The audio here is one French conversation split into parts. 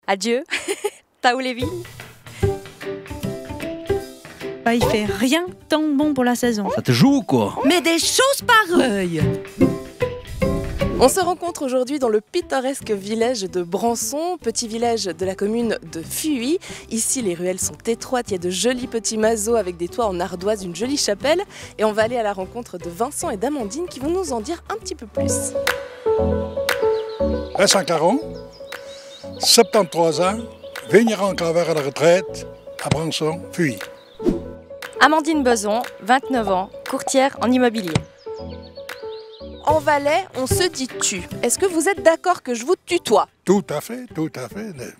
Adieu, Tao les villes. Il fait rien tant bon pour la saison. Ça te joue quoi? Mais des choses pareilles. On se rencontre aujourd'hui dans le pittoresque village de Branson, petit village de la commune de Fuy. Ici, les ruelles sont étroites, il y a de jolis petits masos avec des toits en ardoise, une jolie chapelle. Et on va aller à la rencontre de Vincent et d'Amandine qui vont nous en dire un petit peu plus. Vincent Caron, 73 ans, vigneron enclaveur à la retraite, à Branson, Fuy. Amandine Beson, 29 ans, courtière en immobilier. En Valais, on se dit tu. Est-ce que vous êtes d'accord que je vous tutoie? Tout à fait,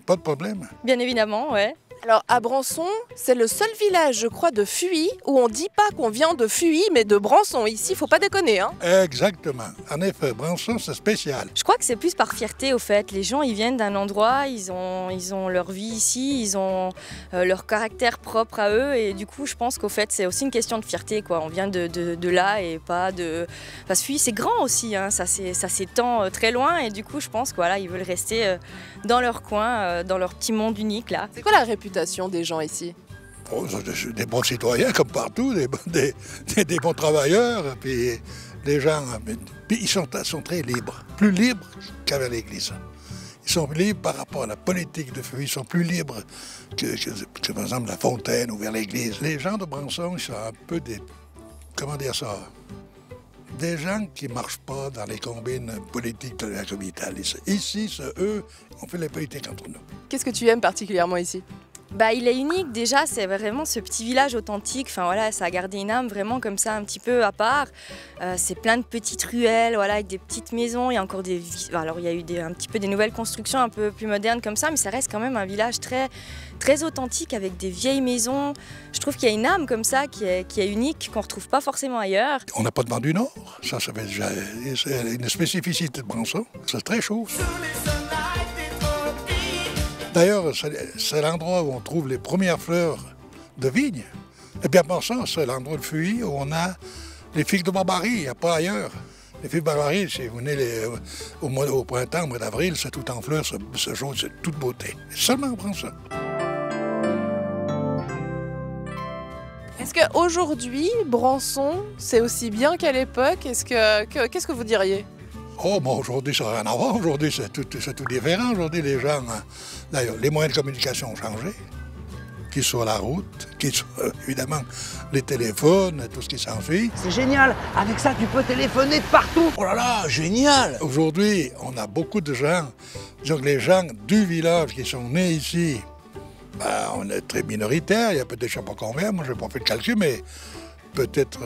pas de problème. Bien évidemment, ouais. Alors à Branson, c'est le seul village, je crois, de Fuy où on dit pas qu'on vient de Fuy, mais de Branson. Ici, faut pas déconner, hein. Exactement. En effet, Branson, c'est spécial. Je crois que c'est plus par fierté au fait. Les gens, ils viennent d'un endroit, ils ont leur vie ici, ils ont leur caractère propre à eux et du coup, je pense qu'au fait, c'est aussi une question de fierté, quoi. On vient de là et pas de... Parce que Fuy, c'est grand aussi, hein. Ça s'étend très loin et du coup, je pense qu'ils veulent rester dans leur coin, dans leur petit monde unique, là. C'est quoi la réputation des gens ici? Oh, des bons citoyens, comme partout, des bons travailleurs, puis les gens, puis ils sont très libres, plus libres qu'avec l'Église. Ils sont libres par rapport à la politique de Fuy, ils sont plus libres que par exemple la Fontaine ou vers l'Église. Les gens de Branson, ils sont un peu des, comment dire ça, des gens qui ne marchent pas dans les combines politiques de la capitale. Ici, c'est eux, on fait les politiques entre nous. Qu'est-ce que tu aimes particulièrement ici? Il est unique déjà, c'est vraiment ce petit village authentique, enfin voilà, ça a gardé une âme vraiment comme ça un petit peu à part. C'est plein de petites ruelles, voilà, avec des petites maisons, il y a encore des... Alors il y a eu un petit peu des nouvelles constructions un peu plus modernes comme ça, mais ça reste quand même un village très, très authentique avec des vieilles maisons. Je trouve qu'il y a une âme comme ça qui est unique, qu'on ne retrouve pas forcément ailleurs. On n'a pas de vent du Nord, ça fait déjà une spécificité de Branson, c'est très chaud. D'ailleurs, c'est l'endroit où on trouve les premières fleurs de vigne. Et puis après ça, c'est l'endroit de Fuy où on a les figues de Barbarie, il n'y a pas ailleurs. Les figues de Barbarie, si vous venez au printemps, au mois d'avril, c'est tout en fleurs, c'est jaune, c'est toute beauté. Seulement on prend ça. Est-ce qu'aujourd'hui, Branson, c'est aussi bien qu'à l'époque? Qu'est-ce que vous diriez? Oh, bon, aujourd'hui, ça n'a rien à voir. Aujourd'hui, c'est tout différent. Aujourd'hui, les gens, d'ailleurs, les moyens de communication ont changé, qu'ils soient la route, qu'ils soient, évidemment, les téléphones, tout ce qui s'ensuit. C'est génial, avec ça tu peux téléphoner de partout. Oh là là, génial. Aujourd'hui, on a beaucoup de gens, disons que les gens du village qui sont nés ici, on est très minoritaire, il y a peut-être, je ne sais pas combien, moi je n'ai pas fait le calcul, mais peut-être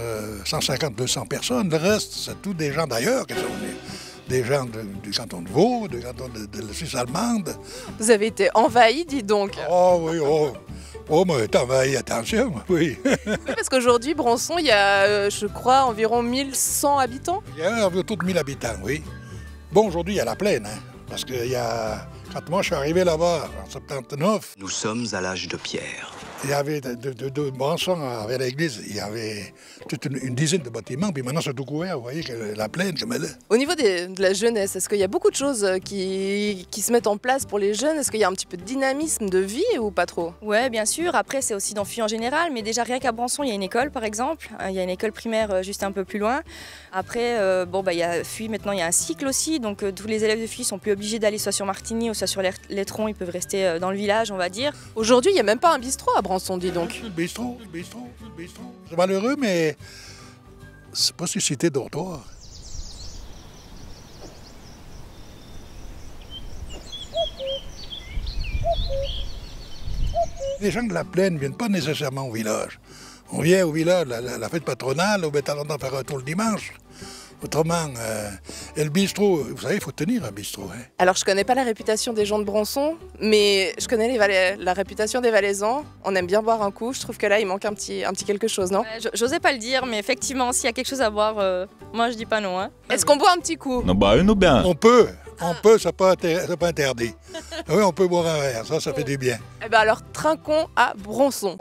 150, 200 personnes. Le reste, c'est tous des gens d'ailleurs qui sont venus. Des gens du canton de Vaud, du canton de la Suisse allemande. Vous avez été envahi, dis donc. Oh oui, oh, mais t'es envahi, attention, oui. Oui, parce qu'aujourd'hui, Branson, il y a, je crois, environ 1100 habitants. Il y a autour de 1000 habitants, oui. Bon, aujourd'hui, il y a la plaine, hein, parce que quand moi je suis arrivé là-bas, en 79... Nous sommes à l'âge de pierre. Il y avait de Branson vers l'église, il y avait toute une dizaine de bâtiments, puis maintenant c'est tout couvert, vous voyez, que la plaine comme elle est. Au niveau de la jeunesse, est-ce qu'il y a beaucoup de choses qui se mettent en place pour les jeunes? Est-ce qu'il y a un petit peu de dynamisme, de vie ou pas trop? Ouais, bien sûr. Après, c'est aussi dans Fuy en général, mais déjà rien qu'à Branson, il y a une école par exemple. Il y a une école primaire juste un peu plus loin. Après, il y a Fuy, maintenant il y a un cycle aussi, donc tous les élèves de Fuy sont plus obligés d'aller soit sur Martigny ou soit sur l'Étron, ils peuvent rester dans le village, on va dire. Aujourd'hui, il n'y a même pas un bistrot à Branson, dis donc. Le bistrot. C'est malheureux, mais c'est pas suscité dortoir. Les gens de la plaine ne viennent pas nécessairement au village. On vient au village, la fête patronale, au Bétalendant faire un tour le dimanche. Autrement, et le bistrot, vous savez, il faut tenir un bistrot. Hein. Alors, je connais pas la réputation des gens de Branson, mais je connais la réputation des Valaisans. On aime bien boire un coup. Je trouve que là, il manque un petit quelque chose, non? J'osais pas le dire, mais effectivement, s'il y a quelque chose à boire, moi je dis pas non. Hein. Est-ce qu'on boit un petit coup? Non, une ou bien. On peut, c'est pas interdit. Oui, on peut boire un verre, ça fait du bien. Eh bien alors, trinquons à Branson.